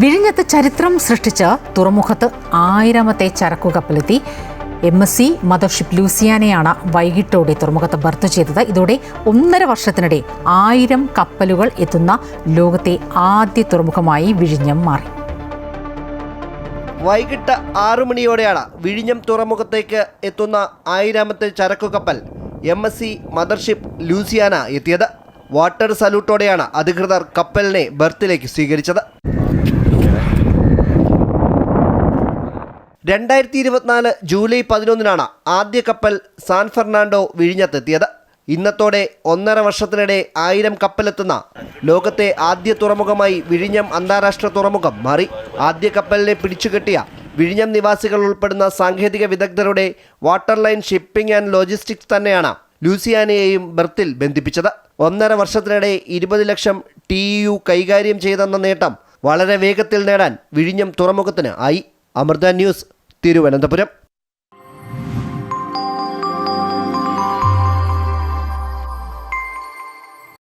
വിഴിഞ്ഞത്ത് ചരിത്രം സൃഷ്ടിച്ച തുറമുഖത്ത് 1000ാമത്തെ ചരക്കുകപ്പലെത്തി. MSC മദർഷിപ്പ് ലൂസിയാനയാണ് വൈകിട്ടോടെ തുറമുഖത്ത് ബർത്ത് ചെയ്തത്. ഇതോടെ 1.5 വർഷത്തിനിടെ 1000 കപ്പലുകൾ എത്തുന്ന ലോകത്തെ ആദ്യ തുറമുഖമായി വിഴിഞ്ഞം മാറി. വൈകിട്ട് 6 മണിയോടെയാണ് വിഴിഞ്ഞം തുറമുഖത്തേക്ക് എത്തുന്ന 1000ാമത്തെ ചരക്കുകപ്പൽ MSC മദർഷിപ്പ് ലൂസിയാന എത്തിയത്. വാട്ടർ സല്യൂട്ടോടെയാണ് അധികൃതർ കപ്പലിനെ ബർത്തിലേക്ക് സ്വീകരിച്ചത്. 2024 ജൂലൈ 11 ആദ്യ കപ്പൽ സാൻ ഫെർണാണ്ടോ വിഴിഞ്ഞത്തെത്തിയത്. ഇന്നത്തോടെ 1.5 വർഷത്തിനിടെ 1000 കപ്പലെത്തുന്ന ലോകത്തെ ആദ്യ തുറമുഖമായി വിഴിഞ്ഞം അന്താരാഷ്ട്ര തുറമുഖം മാറി. ആദ്യ കപ്പലിനെ പിടിച്ചുകെട്ടിയ വിഴിഞ്ഞം നിവാസികൾ ഉൾപ്പെടുന്ന സാങ്കേതിക വിദഗ്ധരുടെ water line shipping and logistics തന്നെയാണ് ലൂസിയാനയെയും ബർത്തിൽ ബന്ധിപ്പിച്ചത്. 1.5 വർഷത്തിനിടെ 20 ലക്ഷം TEU കൈകാര്യം ചെയ്തെന്ന നേട്ടം വളരെ വേഗത്തിൽ നേടാൻ വിഴിഞ്ഞം തുറമുഖത്തിന് ആയി. അമൃത ന്യൂസ്, തിരുവനന്തപുരം.